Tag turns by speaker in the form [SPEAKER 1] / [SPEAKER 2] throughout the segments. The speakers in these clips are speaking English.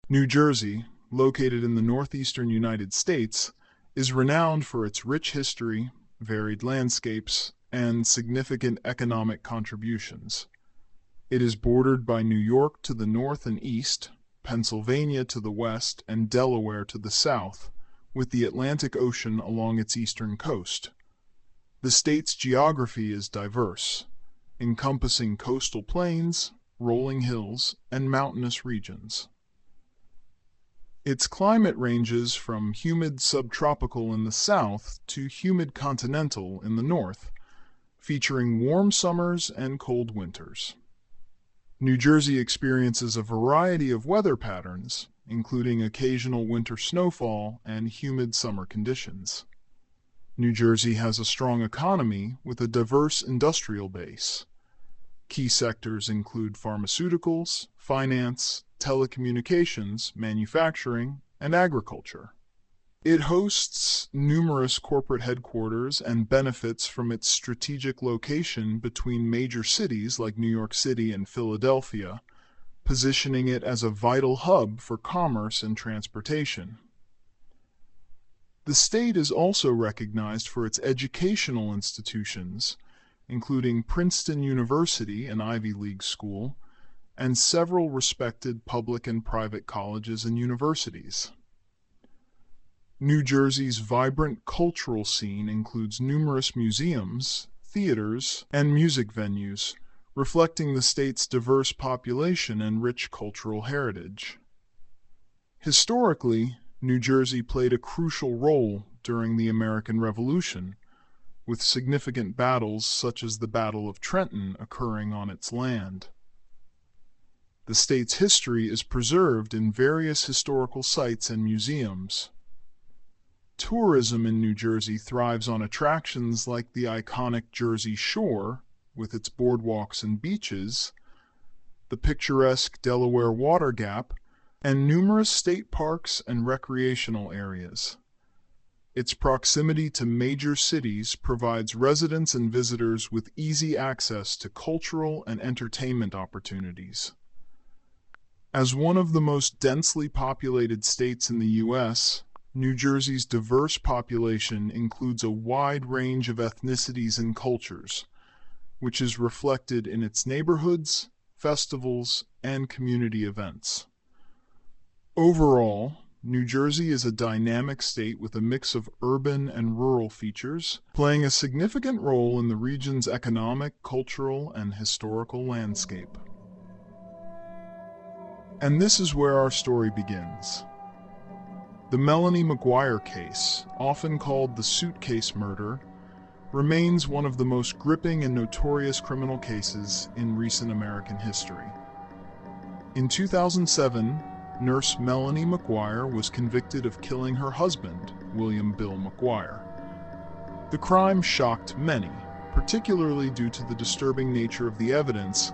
[SPEAKER 1] New Jersey, located in the northeastern United States, is renowned for its rich history, varied landscapes, and significant economic contributions. It is bordered by New York to the north and east, Pennsylvania to the west, and Delaware to the south, with the Atlantic Ocean along its eastern coast. The state's geography is diverse, encompassing coastal plains, rolling hills, and mountainous regions. Its climate ranges from humid subtropical in the south to humid continental in the north, featuring warm summers and cold winters. New Jersey experiences a variety of weather patterns, including occasional winter snowfall and humid summer conditions. New Jersey has a strong economy with a diverse industrial base. Key sectors include pharmaceuticals, finance, telecommunications, manufacturing, and agriculture. It hosts numerous corporate headquarters and benefits from its strategic location between major cities like New York City and Philadelphia, positioning it as a vital hub for commerce and transportation. The state is also recognized for its educational institutions, including Princeton University, an Ivy League school, and several respected public and private colleges and universities. New Jersey's vibrant cultural scene includes numerous museums, theaters, and music venues, reflecting the state's diverse population and rich cultural heritage. Historically, New Jersey played a crucial role during the American Revolution, with significant battles such as the Battle of Trenton occurring on its land. The state's history is preserved in various historical sites and museums. Tourism in New Jersey thrives on attractions like the iconic Jersey Shore, with its boardwalks and beaches, the picturesque Delaware Water Gap, and numerous state parks and recreational areas. Its proximity to major cities provides residents and visitors with easy access to cultural and entertainment opportunities. As one of the most densely populated states in the U.S., New Jersey's diverse population includes a wide range of ethnicities and cultures, which is reflected in its neighborhoods, festivals, and community events. Overall, New Jersey is a dynamic state with a mix of urban and rural features, playing a significant role in the region's economic, cultural, and historical landscape. And this is where our story begins. The Melanie McGuire case, often called the Suitcase Murder, remains one of the most gripping and notorious criminal cases in recent American history. In 2007, nurse Melanie McGuire was convicted of killing her husband, William Bill McGuire. The crime shocked many, particularly due to the disturbing nature of the evidence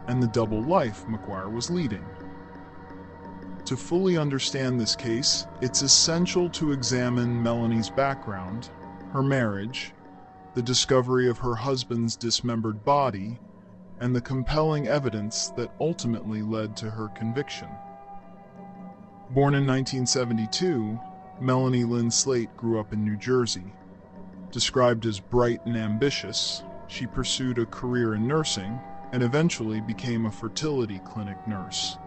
[SPEAKER 1] and the double life McGuire was leading. To fully understand this case, it's essential to examine Melanie's background, her marriage, the discovery of her husband's dismembered body, and the compelling evidence that ultimately led to her conviction. Born in 1972, Melanie Lynn Slate grew up in New Jersey. Described as bright and ambitious, she pursued a career in nursing and eventually became a fertility clinic nurse.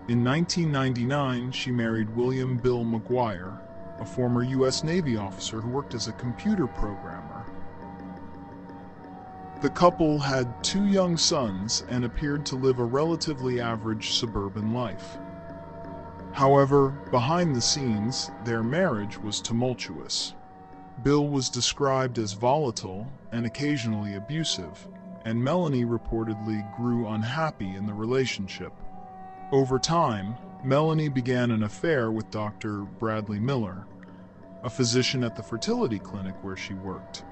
[SPEAKER 1] In 1999, she married William Bill McGuire, a former U.S. Navy officer who worked as a computer programmer. The couple had 2 young sons and appeared to live a relatively average suburban life. However, behind the scenes, their marriage was tumultuous. Bill was described as volatile and occasionally abusive, and Melanie reportedly grew unhappy in the relationship. Over time, Melanie began an affair with Dr. Bradley Miller, a physician at the fertility clinic where she worked.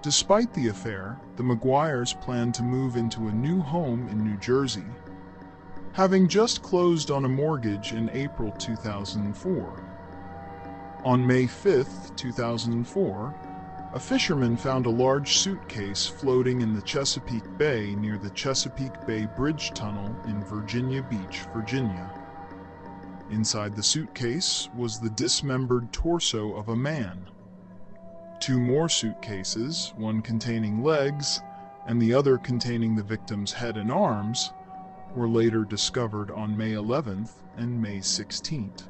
[SPEAKER 1] Despite the affair, the McGuires planned to move into a new home in New Jersey, having just closed on a mortgage in April 2004. On May 5, 2004, a fisherman found a large suitcase floating in the Chesapeake Bay near the Chesapeake Bay Bridge Tunnel in Virginia Beach, Virginia. Inside the suitcase was the dismembered torso of a man. Two more suitcases, one containing legs and the other containing the victim's head and arms, were later discovered on May 11th and May 16th.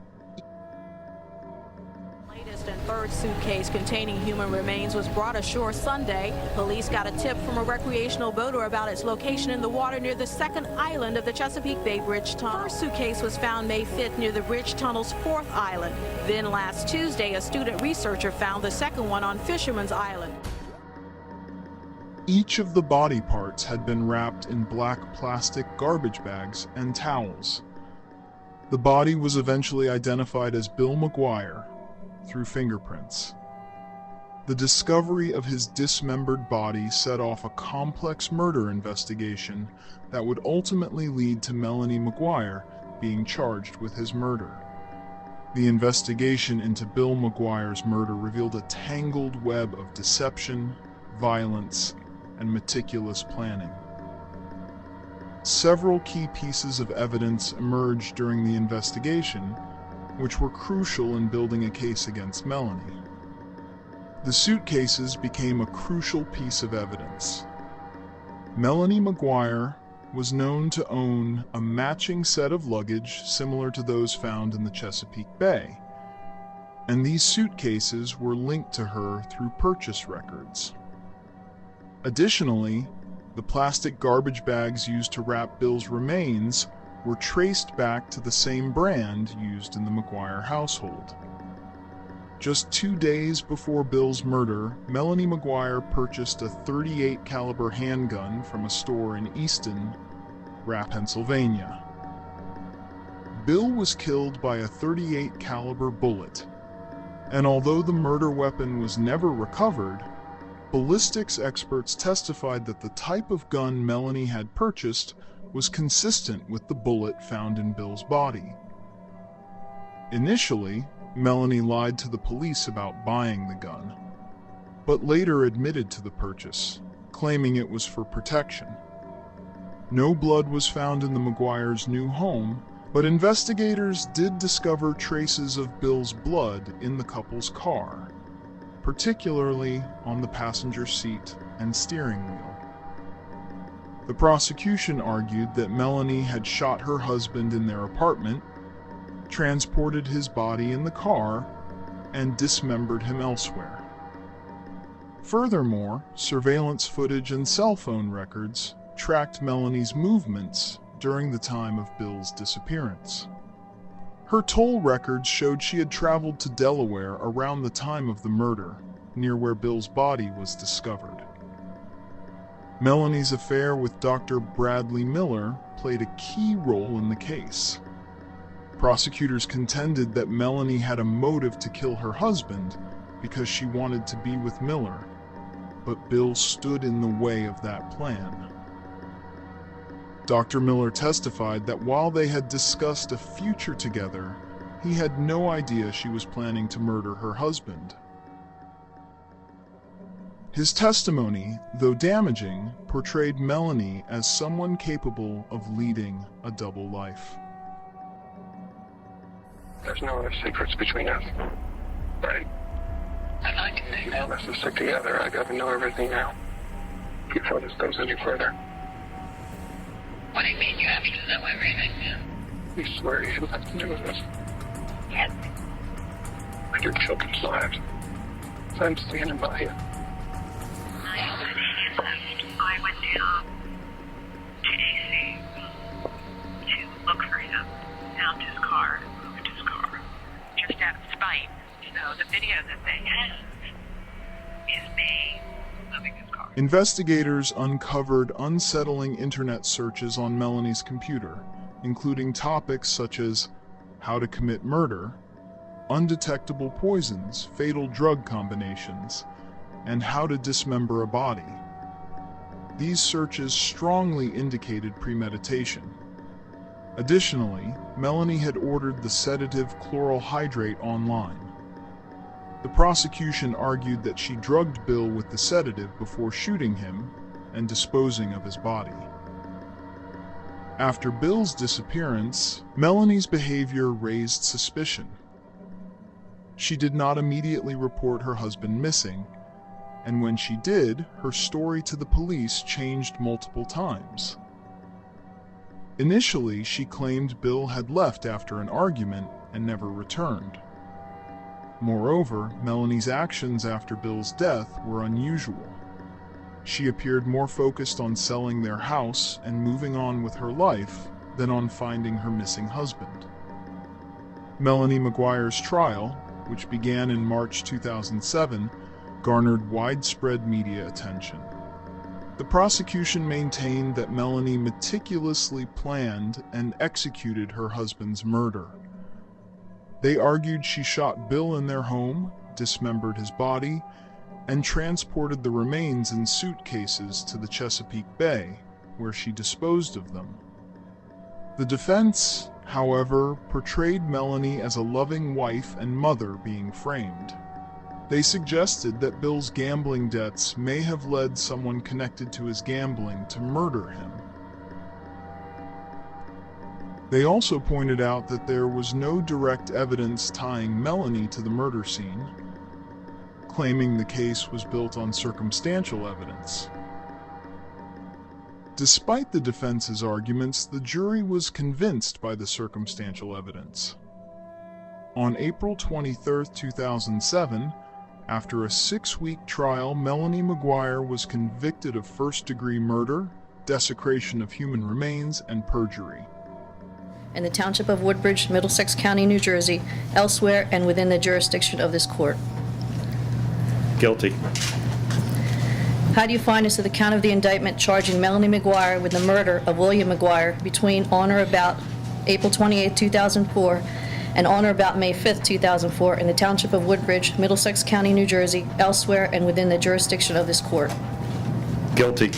[SPEAKER 2] Latest and third suitcase containing human remains was brought ashore Sunday. Police got a tip from a recreational boater about its location in the water near the second island of the Chesapeake Bay Bridge Tunnel. The first suitcase was found May 5th near the bridge tunnel's fourth island. Then last Tuesday, a student researcher found the second one on Fisherman's Island.
[SPEAKER 1] Each of the body parts had been wrapped in black plastic garbage bags and towels. The body was eventually identified as Bill McGuire through fingerprints. The discovery of his dismembered body set off a complex murder investigation that would ultimately lead to Melanie McGuire being charged with his murder. The investigation into Bill McGuire's murder revealed a tangled web of deception, violence, and meticulous planning. Several key pieces of evidence emerged during the investigation, which were crucial in building a case against Melanie. The suitcases became a crucial piece of evidence. Melanie McGuire was known to own a matching set of luggage similar to those found in the Chesapeake Bay, and these suitcases were linked to her through purchase records. Additionally, the plastic garbage bags used to wrap Bill's remains were traced back to the same brand used in the McGuire household. Just 2 days before Bill's murder, Melanie McGuire purchased a .38 caliber handgun from a store in Easton, Pennsylvania. Bill was killed by a .38 caliber bullet, and although the murder weapon was never recovered, ballistics experts testified that the type of gun Melanie had purchased was consistent with the bullet found in Bill's body. Initially, Melanie lied to the police about buying the gun, but later admitted to the purchase, claiming it was for protection. No blood was found in the McGuire's new home, but investigators did discover traces of Bill's blood in the couple's car, particularly on the passenger seat and steering wheel. The prosecution argued that Melanie had shot her husband in their apartment, transported his body in the car, and dismembered him elsewhere. Furthermore, surveillance footage and cell phone records tracked Melanie's movements during the time of Bill's disappearance. Her toll records showed she had traveled to Delaware around the time of the murder, near where Bill's body was discovered. Melanie's affair with Dr. Bradley Miller played a key role in the case. Prosecutors contended that Melanie had a motive to kill her husband because she wanted to be with Miller, but Bill stood in the way of that plan. Dr. Miller testified that while they had discussed a future together, he had no idea she was planning to murder her husband. His testimony, though damaging, portrayed Melanie as someone capable of leading a double life.
[SPEAKER 3] There's no other secrets between us, right?
[SPEAKER 4] I'd like to think that.
[SPEAKER 3] Let's just stick together. I gotta know everything now, before this goes any further.
[SPEAKER 4] What do you mean you have to know everything now?
[SPEAKER 3] You swear you have nothing to do with this?
[SPEAKER 4] Yes.
[SPEAKER 3] With your children's lives. So I'm standing by you.
[SPEAKER 4] I went down to AC to look for him, found his car, moved his car, just out of spite. So the video that they have is me moving his car.
[SPEAKER 1] Investigators uncovered unsettling internet searches on Melanie's computer, including topics such as how to commit murder, undetectable poisons, fatal drug combinations, and how to dismember a body. These searches strongly indicated premeditation. Additionally, Melanie had ordered the sedative chloral hydrate online. The prosecution argued that she drugged Bill with the sedative before shooting him and disposing of his body. After Bill's disappearance, Melanie's behavior raised suspicion. She did not immediately report her husband missing, and when she did, her story to the police changed multiple times. Initially, she claimed Bill had left after an argument and never returned. Moreover, Melanie's actions after Bill's death were unusual. She appeared more focused on selling their house and moving on with her life than on finding her missing husband. Melanie McGuire's trial, which began in March 2007, garnered widespread media attention. The prosecution maintained that Melanie meticulously planned and executed her husband's murder. They argued she shot Bill in their home, dismembered his body, and transported the remains in suitcases to the Chesapeake Bay, where she disposed of them. The defense, however, portrayed Melanie as a loving wife and mother being framed. They suggested that Bill's gambling debts may have led someone connected to his gambling to murder him. They also pointed out that there was no direct evidence tying Melanie to the murder scene, claiming the case was built on circumstantial evidence. Despite the defense's arguments, the jury was convinced by the circumstantial evidence. On April 23, 2007, after a 6-week trial, Melanie McGuire was convicted of first-degree murder, desecration of human remains, and perjury.
[SPEAKER 5] In the Township of Woodbridge, Middlesex County, New Jersey, elsewhere and within the jurisdiction of this court.
[SPEAKER 6] Guilty.
[SPEAKER 5] How do you find as to the count of the indictment charging Melanie McGuire with the murder of William McGuire between on or about April 28, 2004 and on or about May 5, 2004 in the Township of Woodbridge, Middlesex County, New Jersey, elsewhere and within the jurisdiction of this court?
[SPEAKER 6] Guilty.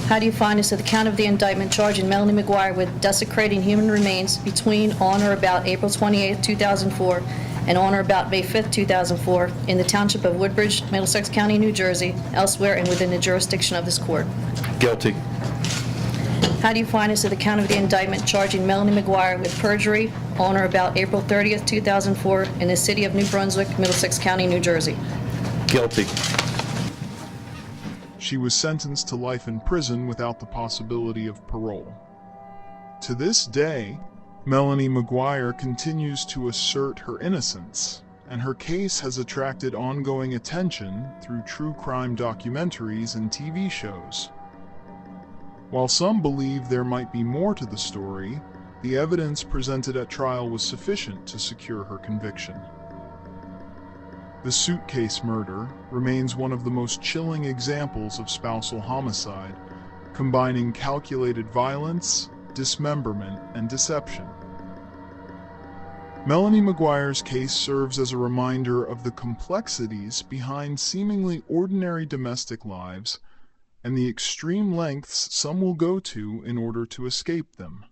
[SPEAKER 5] How do you find as to the count of the indictment charging Melanie McGuire with desecrating human remains between on or about April 28, 2004 and on or about May 5, 2004 in the Township of Woodbridge, Middlesex County, New Jersey, elsewhere and within the jurisdiction of this court?
[SPEAKER 6] Guilty.
[SPEAKER 5] How do you find as to the count of the indictment charging Melanie McGuire with perjury on or about April 30, 2004 in the city of New Brunswick, Middlesex County, New Jersey?
[SPEAKER 6] Guilty.
[SPEAKER 1] She was sentenced to life in prison without the possibility of parole. To this day, Melanie McGuire continues to assert her innocence, and her case has attracted ongoing attention through true crime documentaries and TV shows. While some believe there might be more to the story, the evidence presented at trial was sufficient to secure her conviction. The Suitcase Murder remains one of the most chilling examples of spousal homicide, combining calculated violence, dismemberment, and deception. Melanie McGuire's case serves as a reminder of the complexities behind seemingly ordinary domestic lives and the extreme lengths some will go to in order to escape them.